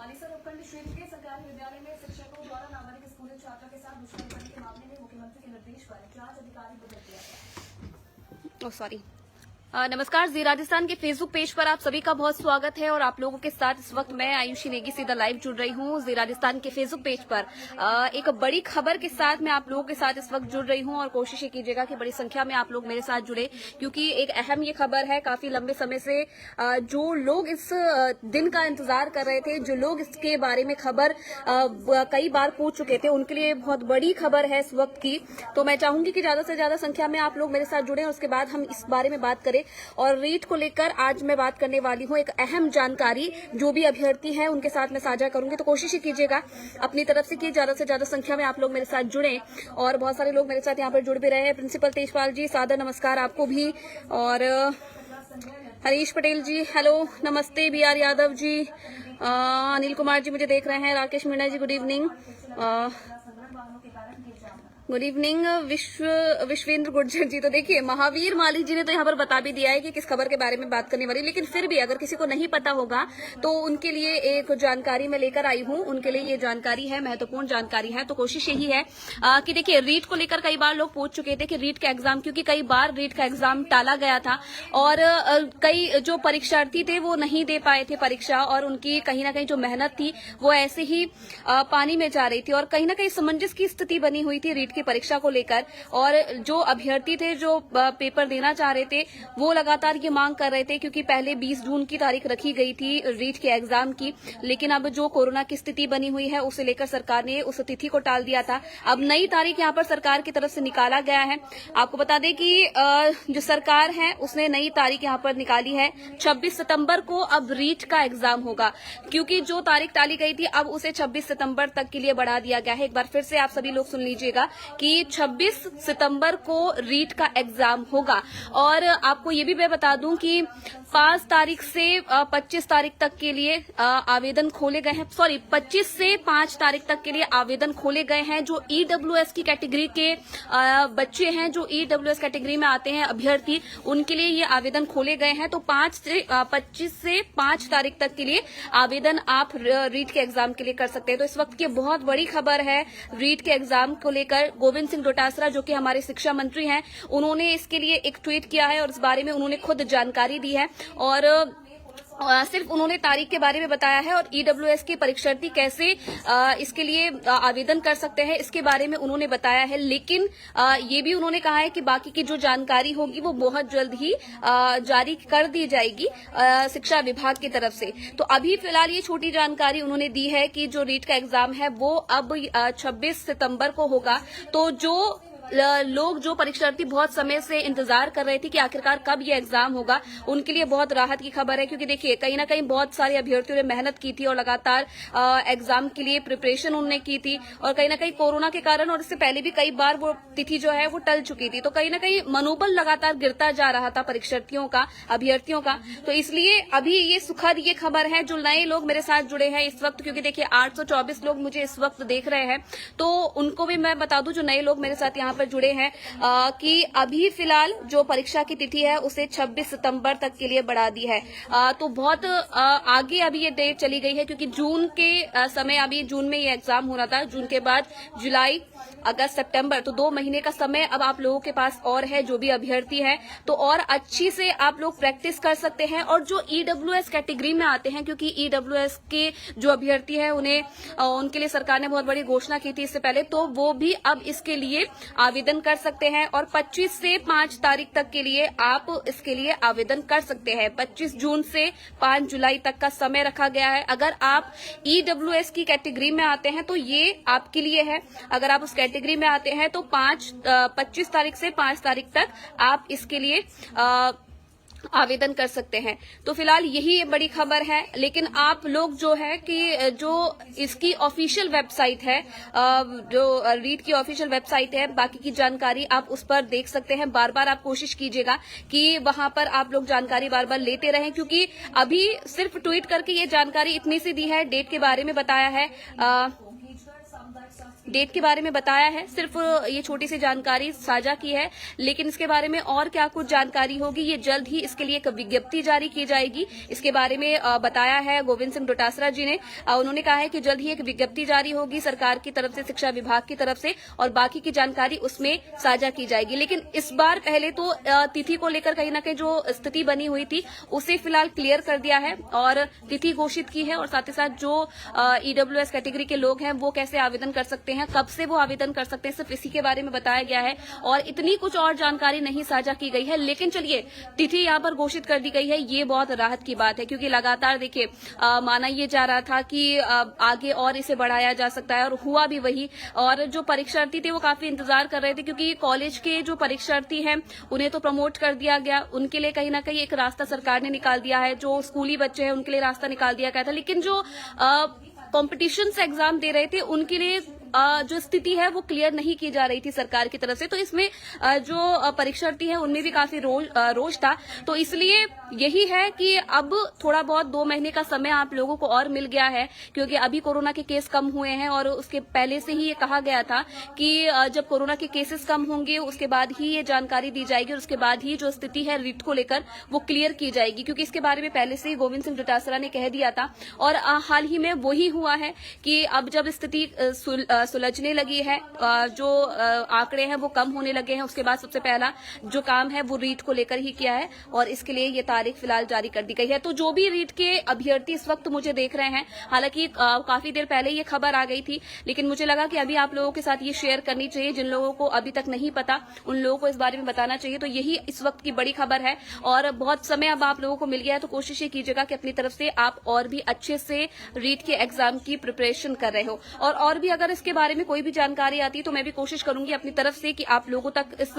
मानेसर उपखंड क्षेत्र के सरकारी विद्यालय में शिक्षकों द्वारा नाबालिग स्कूली छात्रा के साथ दुष्कर्म करने के मामले में मुख्यमंत्री के निर्देश पर जांच अधिकारी बदल दिया गया। नमस्कार, जी राजस्थान के फेसबुक पेज पर आप सभी का बहुत स्वागत है और आप लोगों के साथ इस वक्त मैं आयुषी नेगी सीधा लाइव जुड़ रही हूँ। जी राजस्थान के फेसबुक पेज पर एक बड़ी खबर के साथ मैं आप लोगों के साथ इस वक्त जुड़ रही हूँ और कोशिश कीजिएगा कि बड़ी संख्या में आप लोग मेरे साथ जुड़े, क्योंकि एक अहम ये खबर है। काफी लंबे समय से जो लोग इस दिन का इंतजार कर रहे थे, जो लोग इसके बारे में खबर कई बार पूछ चुके थे, उनके लिए बहुत बड़ी खबर है इस वक्त की। तो मैं चाहूंगी कि ज्यादा से ज्यादा संख्या में आप लोग मेरे साथ जुड़े और उसके बाद हम इस बारे में बात करें। और रीट को लेकर आज मैं बात करने वाली हूं, एक अहम जानकारी जो भी अभ्यर्थी हैं उनके साथ मैं साझा करूंगी। तो कोशिश कीजिएगा अपनी तरफ से कि ज्यादा से ज्यादा संख्या में आप लोग मेरे साथ जुड़े। और बहुत सारे लोग मेरे साथ यहाँ पर जुड़ भी रहे हैं। प्रिंसिपल तेजपाल जी, सादर नमस्कार आपको भी। और हरीश पटेल जी, हेलो, नमस्ते। बी आर यादव जी, अनिल कुमार जी मुझे देख रहे हैं। Rakesh Meena ji, good evening. Good evening. Vishvendra Gurjar ji, तो देखिए महावीर मालिक जी ने तो यहाँ पर बता भी दिया है कि किस खबर के बारे में बात करने वाली, लेकिन फिर भी अगर किसी को नहीं पता होगा तो उनके लिए एक जानकारी मैं लेकर आई हूँ। उनके लिए ये जानकारी है, महत्वपूर्ण जानकारी है। तो कोशिश यही है कि देखिए रीट को लेकर कई बार लोग पूछ चुके थे कि रीट का एग्जाम, क्योंकि कई बार रीट का एग्जाम टाला गया था और कई जो परीक्षार्थी थे वो नहीं दे पाए थे परीक्षा, और उनकी कहीं ना कहीं जो मेहनत थी वो ऐसे ही पानी में जा रही थी और कहीं ना कहीं असमंजस की स्थिति बनी हुई थी रीट परीक्षा को लेकर। और जो अभ्यर्थी थे जो पेपर देना चाह रहे थे वो लगातार ये मांग कर रहे थे, क्योंकि पहले 20 जून की तारीख रखी गई थी रीट के एग्जाम की, लेकिन अब जो कोरोना की स्थिति बनी हुई है उसे लेकर सरकार ने उस तिथि को टाल दिया था। अब नई तारीख यहाँ पर सरकार की तरफ से निकाला गया है। आपको बता दें कि जो सरकार है उसने नई तारीख यहाँ पर निकाली है। 26 सितंबर को अब रीट का एग्जाम होगा, क्योंकि जो तारीख टाली गई थी अब उसे 26 सितंबर तक के लिए बढ़ा दिया गया है। एक बार फिर से आप सभी लोग सुन लीजिएगा कि 26 सितंबर को रीट का एग्जाम होगा। और आपको ये भी मैं बता दूं कि 5 तारीख से 25 तारीख तक के लिए आवेदन खोले गए हैं। 25 से 5 तारीख तक के लिए आवेदन खोले गए हैं। जो ईडब्ल्यूएस की कैटेगरी के बच्चे हैं, जो ईडब्ल्यूएस कैटेगरी में आते हैं अभ्यर्थी, उनके लिए ये आवेदन खोले गए हैं। तो 25 से 5 तारीख तक के लिए आवेदन आप रीट के एग्जाम के लिए कर सकते हैं। तो इस वक्त की बहुत बड़ी खबर है रीट के एग्जाम को लेकर। गोविंद सिंह डोटासरा जो कि हमारे शिक्षा मंत्री हैं, उन्होंने इसके लिए एक ट्वीट किया है और इस बारे में उन्होंने खुद जानकारी दी है। और सिर्फ उन्होंने तारीख के बारे में बताया है और ईडब्ल्यूएस के परीक्षार्थी कैसे इसके लिए आवेदन कर सकते हैं इसके बारे में उन्होंने बताया है। लेकिन ये भी उन्होंने कहा है कि बाकी की जो जानकारी होगी वो बहुत जल्द ही जारी कर दी जाएगी शिक्षा विभाग की तरफ से। तो अभी फिलहाल ये छोटी जानकारी उन्होंने दी है कि जो रीट का एग्जाम है वो अब 26 सितंबर को होगा। तो जो लोग, जो परीक्षार्थी बहुत समय से इंतजार कर रहे थे कि आखिरकार कब ये एग्जाम होगा, उनके लिए बहुत राहत की खबर है। क्योंकि देखिए कहीं ना कहीं बहुत सारे अभ्यर्थियों ने मेहनत की थी और लगातार एग्जाम के लिए प्रिपरेशन उन्होंने की थी, और कहीं ना कहीं कोरोना के कारण और इससे पहले भी कई बार वो तिथि जो है वो टल चुकी थी। तो कहीं ना कहीं मनोबल लगातार गिरता जा रहा था परीक्षार्थियों का, अभ्यर्थियों का। तो इसलिए अभी ये सुखद ये खबर है। जो नए लोग मेरे साथ जुड़े हैं इस वक्त, क्योंकि देखिए 824 लोग मुझे इस वक्त देख रहे हैं, तो उनको भी मैं बता दूं जो नए लोग मेरे साथ यहाँ पर जुड़े हैं कि अभी फिलहाल जो परीक्षा की तिथि है उसे 26 सितंबर तक के लिए बढ़ा दी है। तो बहुत आगे अभी ये डेट चली गई है, क्योंकि जून के समय, अभी जून में ये एग्जाम हो रहा था, जून के बाद जुलाई, अगस्त, सितंबर, तो 2 महीने का समय अब आप लोगों के पास और है। जो भी अभ्यर्थी है तो और अच्छी से आप लोग प्रैक्टिस कर सकते हैं। और जो ईडब्ल्यूएस कैटेगरी में आते हैं, क्योंकि ईडब्ल्यूएस के जो अभ्यर्थी है उनके लिए सरकार ने बहुत बड़ी घोषणा की थी इससे पहले, तो वो भी अब इसके लिए आवेदन कर सकते हैं। और 25 से 5 तारीख तक के लिए आप इसके लिए आवेदन कर सकते हैं। 25 जून से 5 जुलाई तक का समय रखा गया है। अगर आप ईडब्ल्यूएस की कैटेगरी में आते हैं तो ये आपके लिए है। अगर आप उस कैटेगरी में आते हैं तो 25 तारीख से 5 तारीख तक आप इसके लिए आवेदन कर सकते हैं। तो फिलहाल यही बड़ी खबर है। लेकिन आप लोग जो है कि जो इसकी ऑफिशियल वेबसाइट है, जो रीट की ऑफिशियल वेबसाइट है, बाकी की जानकारी आप उस पर देख सकते हैं। बार बार आप कोशिश कीजिएगा कि वहां पर आप लोग जानकारी बार बार लेते रहें, क्योंकि अभी सिर्फ ट्वीट करके ये जानकारी इतनी सी दी है, डेट के बारे में बताया है। डेट के बारे में बताया है, सिर्फ ये छोटी सी जानकारी साझा की है, लेकिन इसके बारे में और क्या कुछ जानकारी होगी ये जल्द ही इसके लिए एक विज्ञप्ति जारी की जाएगी। इसके बारे में बताया है गोविंद सिंह डोटासरा जी ने। उन्होंने कहा है कि जल्द ही एक विज्ञप्ति जारी होगी सरकार की तरफ से, शिक्षा विभाग की तरफ से, और बाकी की जानकारी उसमें साझा की जाएगी। लेकिन इस बार पहले तो तिथि को लेकर कहीं न कहीं जो स्थिति बनी हुई थी उसे फिलहाल क्लियर कर दिया है और तिथि घोषित की है, और साथ ही साथ जो ईडब्ल्यूएस कैटेगरी के लोग हैं वो कैसे आवेदन कर सकते हैं, कब से वो आवेदन कर सकते हैं, सिर्फ इसी के बारे में बताया गया है और इतनी कुछ और जानकारी नहीं साझा की गई है। लेकिन चलिए, तिथि यहाँ पर घोषित कर दी गई है, ये बहुत राहत की बात है, क्योंकि लगातार देखिए माना ये जा रहा था कि आगे और इसे बढ़ाया जा सकता है, और हुआ भी वही। और जो परीक्षार्थी थे वो काफी इंतजार कर रहे थे, क्योंकि कॉलेज के जो परीक्षार्थी हैं उन्हें तो प्रमोट कर दिया गया, उनके लिए कहीं ना कहीं एक रास्ता सरकार ने निकाल दिया है। जो स्कूली बच्चे हैं उनके लिए रास्ता निकाल दिया गया था, लेकिन जो कॉम्पिटिशन से एग्जाम दे रहे थे उनके लिए जो स्थिति है वो क्लियर नहीं की जा रही थी सरकार की तरफ से। तो इसमें जो परीक्षार्थी हैं उनमें भी काफी रोष था। तो इसलिए यही है कि अब थोड़ा बहुत 2 महीने का समय आप लोगों को और मिल गया है, क्योंकि अभी कोरोना के केस कम हुए हैं, और उसके पहले से ही ये कहा गया था कि जब कोरोना के केसेस कम होंगे उसके बाद ही ये जानकारी दी जाएगी, और उसके बाद ही जो स्थिति है रीट को लेकर वो क्लियर की जाएगी, क्योंकि इसके बारे में पहले से ही गोविंद सिंह डोटासरा ने कह दिया था। और हाल ही में वही हुआ है कि अब जब स्थिति सुलझने लगी है, जो आंकड़े हैं वो कम होने लगे हैं, उसके बाद सबसे पहला जो काम है वो रीट को लेकर ही किया है, और इसके लिए ये तारीख फिलहाल जारी कर दी गई है। तो जो भी रीट के अभ्यर्थी इस वक्त मुझे देख रहे हैं, हालांकि काफी देर पहले ये खबर आ गई थी, लेकिन मुझे लगा कि अभी आप लोगों के साथ ये शेयर करनी चाहिए। जिन लोगों को अभी तक नहीं पता उन लोगों को इस बारे में बताना चाहिए। तो यही इस वक्त की बड़ी खबर है, और बहुत समय अब आप लोगों को मिल गया है, तो कोशिश ये कीजिएगा कि अपनी तरफ से आप और भी अच्छे से रीट के एग्जाम की प्रिपरेशन कर रहे हो। और भी अगर इसके बारे में कोई भी जानकारी आती है तो मैं भी कोशिश करूंगी अपनी तरफ से कि आप लोगों तक इस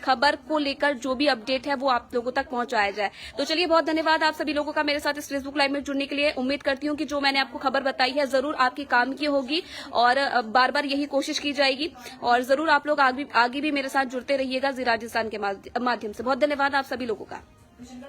खबर को लेकर जो भी अपडेट है वो आप लोगों तक पहुंचाया जाए। तो चलिए, बहुत धन्यवाद आप सभी लोगों का मेरे साथ इस फेसबुक लाइव में जुड़ने के लिए। उम्मीद करती हूँ कि जो मैंने आपको खबर बताई है जरूर आपकी काम की होगी, और बार बार यही कोशिश की जाएगी, और जरूर आप लोग आगे भी मेरे साथ जुड़ते रहिएगा जी राजस्थान के माध्यम से। बहुत धन्यवाद आप सभी लोगों का।